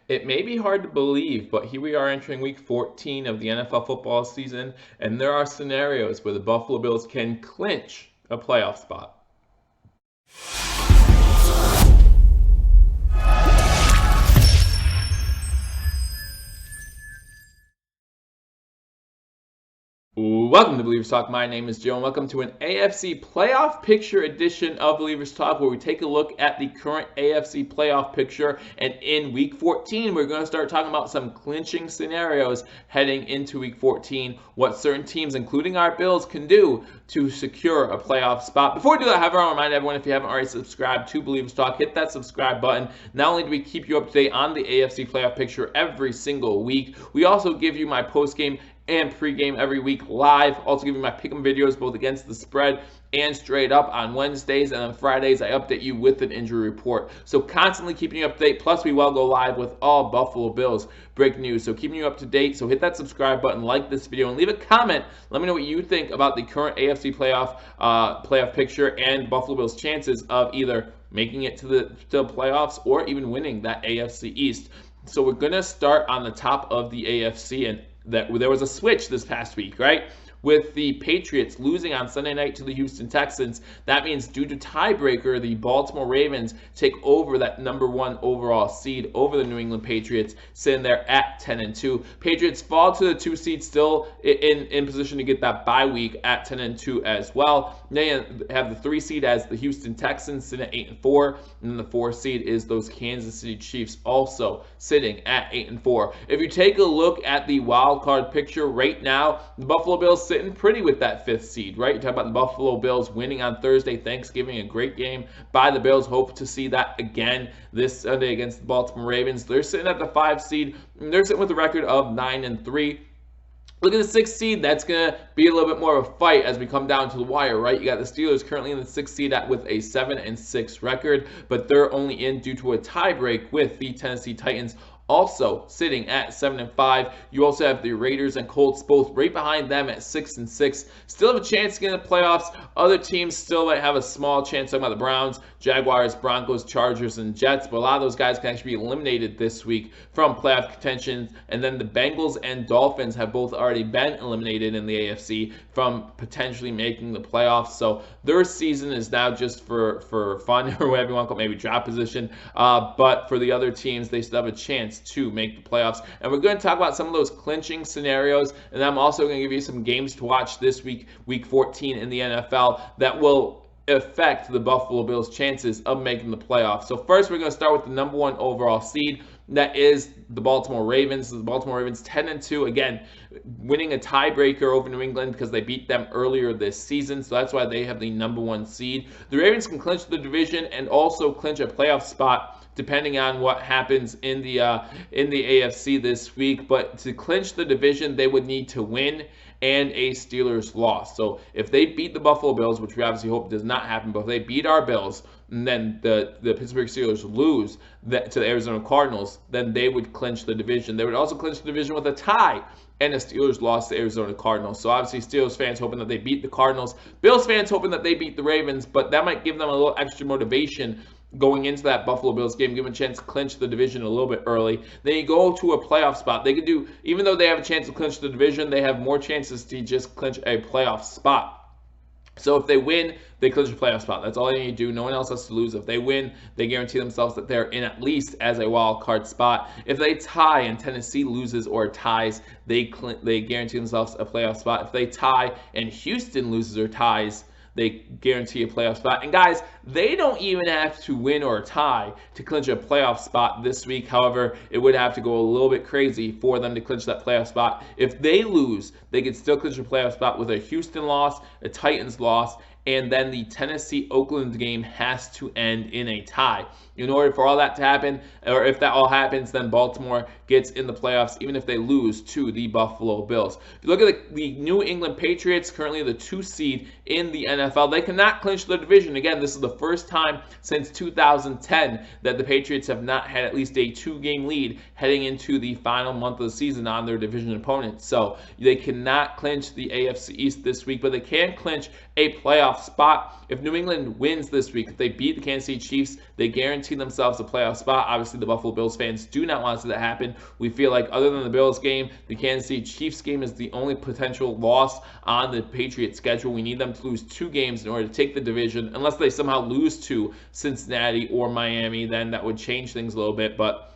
It may be hard to believe, but here we are entering week 14 of the NFL football season, and there are scenarios where the Buffalo Bills can clinch a playoff spot. Welcome to Billievers Talk. My name is Joe, and welcome to an AFC playoff picture edition of Billievers Talk, where we take a look at the current AFC playoff picture. And in week 14, we're going to start talking about some clinching scenarios heading into week 14, what certain teams, including our Bills, can do to secure a playoff spot. Before we do that, however, I want to remind everyone, if you haven't already subscribed to Billievers Talk, hit that subscribe button. Not only do we keep you up to date on the AFC playoff picture every single week, we also give you my post-game and pregame every week live. Also give you my pick'em videos both against the spread and straight up on Wednesdays, and on Fridays I update you with an injury report. So constantly keeping you up to date. Plus we will go live with all Buffalo Bills breaking news. So keeping you up to date. So hit that subscribe button, like this video, and leave a comment. Let me know what you think about the current AFC playoff picture and Buffalo Bills' chances of either making it to the playoffs or even winning that AFC East. So we're gonna start on the top of the AFC, and that there was a switch this past week, right? With the Patriots losing on Sunday night to the Houston Texans. That means due to tiebreaker, the Baltimore Ravens take over that #1 overall seed over the New England Patriots, sitting there at 10-2. Patriots fall to the 2 seed, still in position to get that bye week at 10-2 as well. They have the 3 seed as the Houston Texans sitting at 8-4, and then the 4 seed is those Kansas City Chiefs, also sitting at 8-4. If you take a look at the wild card picture right now, the Buffalo Bills sitting pretty with that 5th seed, right? You talk about the Buffalo Bills winning on Thursday, Thanksgiving, a great game by the Bills. Hope to see that again this Sunday against the Baltimore Ravens. They're sitting at the 5 seed, and they're sitting with a record of 9-3. Look at the 6th seed. That's going to be a little bit more of a fight as we come down to the wire, right? You got the Steelers currently in the 6th seed with a 7-6 record, but they're only in due to a tiebreak with the Tennessee Titans, also sitting at 7-5. You also have the Raiders and Colts both right behind them at 6-6. Still have a chance to get in the playoffs. Other teams still might have a small chance. Talking about the Browns, Jaguars, Broncos, Chargers, and Jets. But a lot of those guys can actually be eliminated this week from playoff contention. And then the Bengals and Dolphins have both already been eliminated in the AFC from potentially making the playoffs. So their season is now just for fun, or whatever you want to call it, maybe draft position. But for the other teams, they still have a chance to make the playoffs. And we're going to talk about some of those clinching scenarios, and I'm also going to give you some games to watch this week, week 14 in the NFL, that will affect the Buffalo Bills' chances of making the playoffs. So first, we're going to start with the #1 overall seed. That is the Baltimore Ravens. The Baltimore Ravens 10-2, again, winning a tiebreaker over New England because they beat them earlier this season. So that's why they have the #1 seed. The Ravens can clinch the division and also clinch a playoff spot depending on what happens in the AFC this week. But to clinch the division, they would need to win and a Steelers loss. So if they beat the Buffalo Bills, which we obviously hope does not happen, but if they beat our Bills, and then the Pittsburgh Steelers lose to the Arizona Cardinals, then they would clinch the division. They would also clinch the division with a tie and a Steelers loss to Arizona Cardinals. So obviously Steelers fans hoping that they beat the Cardinals, Bills fans hoping that they beat the Ravens, but that might give them a little extra motivation going into that Buffalo Bills game, give them a chance to clinch the division a little bit early. Then you go to a playoff spot. They can do, even though they have a chance to clinch the division, they have more chances to just clinch a playoff spot. So if they win, they clinch a playoff spot. That's all they need to do. No one else has to lose. If they win, they guarantee themselves that they're in at least as a wild card spot. If they tie and Tennessee loses or ties, they guarantee themselves a playoff spot. If they tie and Houston loses or ties, they guarantee a playoff spot. And guys, they don't even have to win or tie to clinch a playoff spot this week. However, it would have to go a little bit crazy for them to clinch that playoff spot. If they lose, they could still clinch a playoff spot with a Houston loss, a Titans loss, and then the Tennessee-Oakland game has to end in a tie. In order for all that to happen, or if that all happens, then Baltimore gets in the playoffs, even if they lose to the Buffalo Bills. If you look at the New England Patriots, currently the 2 seed in the NFL, they cannot clinch the division. Again, this is the first time since 2010 that the Patriots have not had at least a 2-game lead heading into the final month of the season on their division opponents. So they cannot clinch the AFC East this week, but they can clinch a playoff spot. If New England wins this week, if they beat the Kansas City Chiefs, they guarantee themselves a playoff spot. Obviously, the Buffalo Bills fans do not want to see that happen. We feel like other than the Bills game, the Kansas City Chiefs game is the only potential loss on the Patriots schedule. We need them to lose 2 games in order to take the division. Unless they somehow lose to Cincinnati or Miami, then that would change things a little bit. But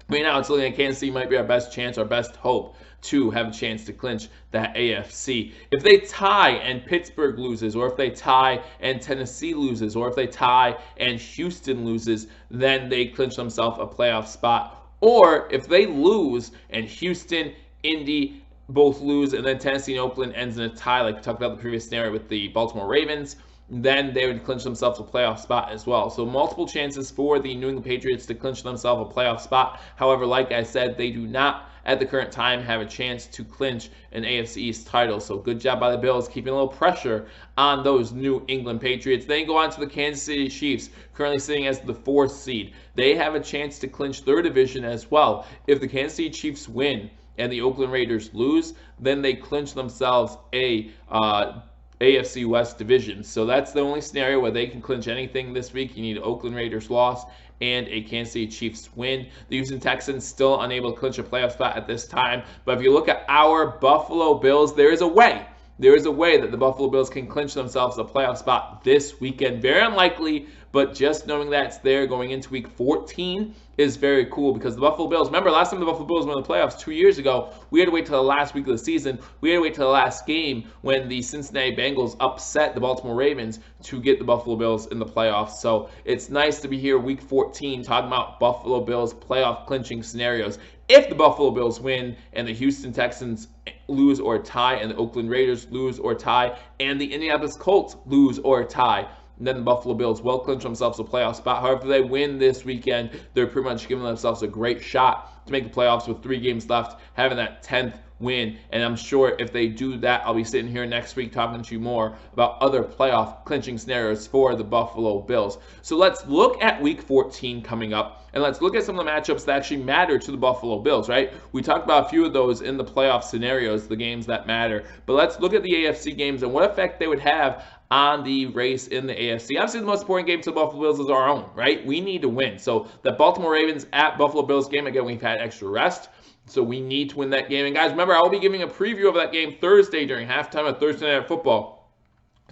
right now, it's looking like Kansas City might be our best chance, our best hope to have a chance to clinch that AFC. If they tie and Pittsburgh loses, or if they tie and Tennessee loses, or if they tie and Houston loses, then they clinch themselves a playoff spot. Or if they lose and Houston, Indy both lose, and then Tennessee and Oakland ends in a tie, like we talked about the previous scenario with the Baltimore Ravens, then they would clinch themselves a playoff spot as well. So multiple chances for the New England Patriots to clinch themselves a playoff spot. However, like I said, they do not at the current time have a chance to clinch an AFC East title. So good job by the Bills, keeping a little pressure on those New England Patriots. Then go on to the Kansas City Chiefs, currently sitting as the 4th seed. They have a chance to clinch their division as well. If the Kansas City Chiefs win and the Oakland Raiders lose, then they clinch themselves a AFC West division. So that's the only scenario where they can clinch anything this week. You need an Oakland Raiders loss and a Kansas City Chiefs win. The Houston Texans still unable to clinch a playoff spot at this time. But if you look at our Buffalo Bills, there is a way. There is a way that the Buffalo Bills can clinch themselves a playoff spot this weekend. Very unlikely, but just knowing that it's there going into week 14 is very cool, because the Buffalo Bills, remember last time the Buffalo Bills won the playoffs 2 years ago, we had to wait till the last week of the season. We had to wait till the last game when the Cincinnati Bengals upset the Baltimore Ravens to get the Buffalo Bills in the playoffs. So it's nice to be here week 14 talking about Buffalo Bills playoff clinching scenarios. If the Buffalo Bills win and the Houston Texans lose or tie, and the Oakland Raiders lose or tie, and the Indianapolis Colts lose or tie, then the Buffalo Bills will clinch themselves a playoff spot. However, if they win this weekend, they're pretty much giving themselves a great shot to make the playoffs with 3 games left, having that 10th win. And I'm sure if they do that, I'll be sitting here next week talking to you more about other playoff clinching scenarios for the Buffalo Bills. So let's look at week 14 coming up, and let's look at some of the matchups that actually matter to the Buffalo Bills, right? We talked about a few of those in the playoff scenarios, the games that matter. But let's look at the AFC games and what effect they would have on the race in the AFC. Obviously, the most important game to the Buffalo Bills is our own, right? We need to win. So the Baltimore Ravens at Buffalo Bills game, again, we've had extra rest, so we need to win that game. And guys, remember, I will be giving a preview of that game Thursday during halftime of Thursday Night Football.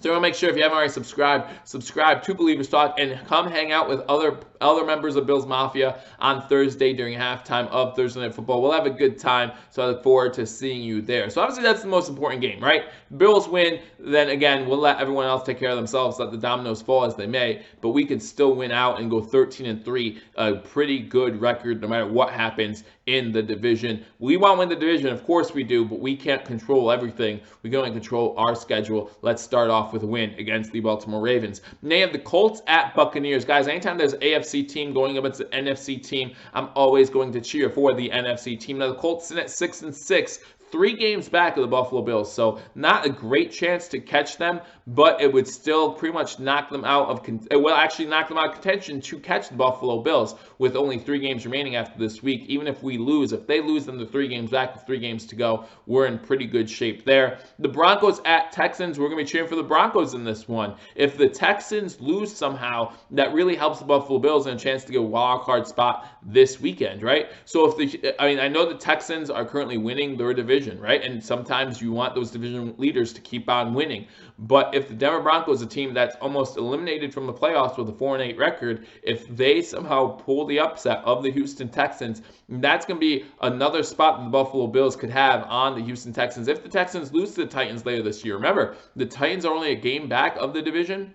So make sure, if you haven't already subscribe to Billievers Talk, and come hang out with other members of Bills Mafia on Thursday during halftime of Thursday Night Football. We'll have a good time, so I look forward to seeing you there. So obviously that's the most important game, right? Bills win, then again, we'll let everyone else take care of themselves, let the dominoes fall as they may, but we could still win out and go 13-3, a pretty good record no matter what happens in the division. We want to win the division, of course we do, but we can't control everything. We can only control our schedule. Let's start off with a win against the Baltimore Ravens. And they have the Colts at Buccaneers. Guys, anytime there's an AFC team going up against an NFC team, I'm always going to cheer for the NFC team. Now the Colts sit at 6-6. 3 games back of the Buffalo Bills, so not a great chance to catch them, but it would still pretty much knock them out of contention to catch the Buffalo Bills with only 3 games remaining after this week. Even if we lose, if they lose, then the 3 games back with 3 games to go, we're in pretty good shape there. The Broncos at Texans, we're going to be cheering for the Broncos in this one. If the Texans lose somehow, that really helps the Buffalo Bills and a chance to get a wild card spot this weekend, right? So I know the Texans are currently winning their division, right? And sometimes you want those division leaders to keep on winning. But if the Denver Broncos, a team that's almost eliminated from the playoffs with a 4-8 record, if they somehow pull the upset of the Houston Texans, that's going to be another spot that the Buffalo Bills could have on the Houston Texans. If the Texans lose to the Titans later this year, remember, the Titans are only a game back of the division,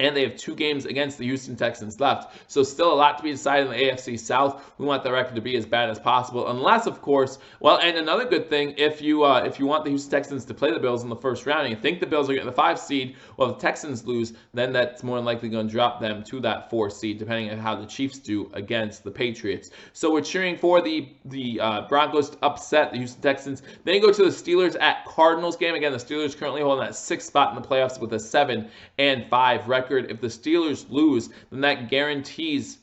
and they have 2 games against the Houston Texans left. So still a lot to be decided in the AFC South. We want the record to be as bad as possible, unless, of course, well, and another good thing, if you want the Houston Texans to play the Bills in the first round, and you think the Bills are getting the 5 seed, well, if the Texans lose, then that's more than likely going to drop them to that 4 seed, depending on how the Chiefs do against the Patriots. So we're cheering for the Broncos to upset the Houston Texans. Then you go to the Steelers at Cardinals game. Again, the Steelers currently holding that 6th spot in the playoffs with a 7-5 record. If the Steelers lose, then that guarantees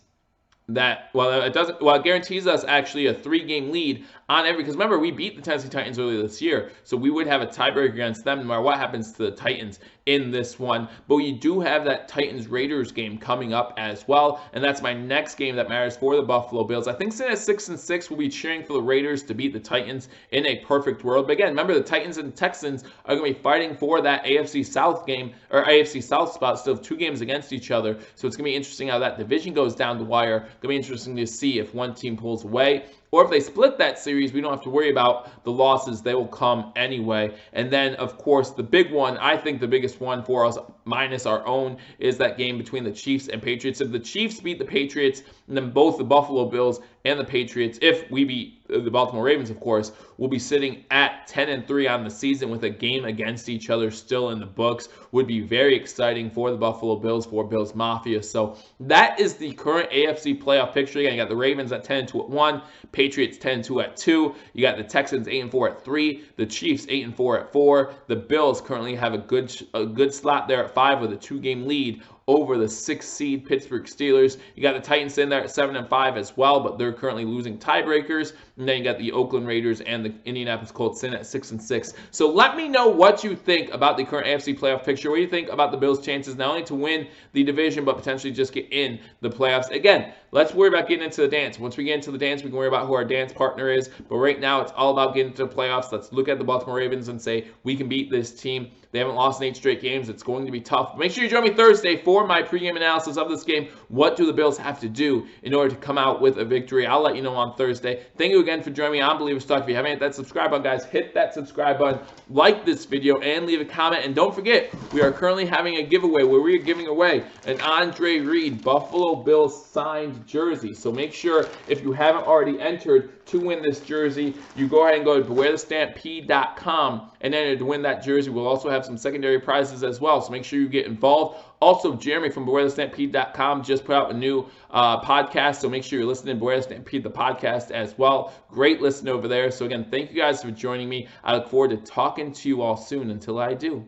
it guarantees us actually a 3-game lead on every, because remember, we beat the Tennessee Titans earlier this year, so we would have a tiebreaker against them no matter what happens to the Titans in this one. But we do have that Titans-Raiders game coming up as well, and that's my next game that matters for the Buffalo Bills. I think sitting at 6-6, we'll be cheering for the Raiders to beat the Titans in a perfect world. But again, remember, the Titans and Texans are going to be fighting for that AFC South game, or AFC South spot, still 2 games against each other, so it's going to be interesting how that division goes down the wire. Going to be interesting to see if one team pulls away, or if they split that series, we don't have to worry about the losses. They will come anyway. And then, of course, the big one, I think the biggest one for us, minus our own, is that game between the Chiefs and Patriots. If the Chiefs beat the Patriots, and then both the Buffalo Bills and the Patriots, if we beat the Baltimore Ravens, of course, will be sitting at 10-3 on the season with a game against each other still in the books. Would be very exciting for the Buffalo Bills, for Bills Mafia. So that is the current AFC playoff picture. Again, you got the Ravens at 10-2 at 1, Patriots 10-2 at 2. You got the Texans 8-4 at 3, the Chiefs 8-4 at 4. The Bills currently have a good slot there at 5 with a 2-game lead over the 6th seed Pittsburgh Steelers. You got the Titans in there at 7-5 as well, but they're currently losing tiebreakers. And then you got the Oakland Raiders and the Indianapolis Colts in at 6-6. So let me know what you think about the current AFC playoff picture. What do you think about the Bills' chances not only to win the division, but potentially just get in the playoffs? Again, let's worry about getting into the dance. Once we get into the dance, we can worry about who our dance partner is. But right now, it's all about getting into the playoffs. Let's look at the Baltimore Ravens and say, we can beat this team. They haven't lost in 8 straight games. It's going to be tough. Make sure you join me Thursday for my pregame analysis of this game. What do the Bills have to do in order to come out with a victory? I'll let you know on Thursday. Thank you again for joining me on Billievers Talk. If you haven't hit that subscribe button, guys, hit that subscribe button, like this video, and leave a comment. And don't forget, we are currently having a giveaway where we are giving away an Andre Reed Buffalo Bills signed jersey. So make sure, if you haven't already entered to win this jersey, you go ahead and go to bewarethestampede.com and enter to win that jersey. We'll also have some secondary prizes as well, so make sure you get involved. Also, Jeremy from bewarethestampede.com just put out a new podcast, so make sure you're listening to Beware the Stampede, the podcast, as well. Great listen over there. So again, thank you guys for joining me. I look forward to talking to you all soon. Until I do,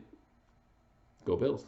go Bills.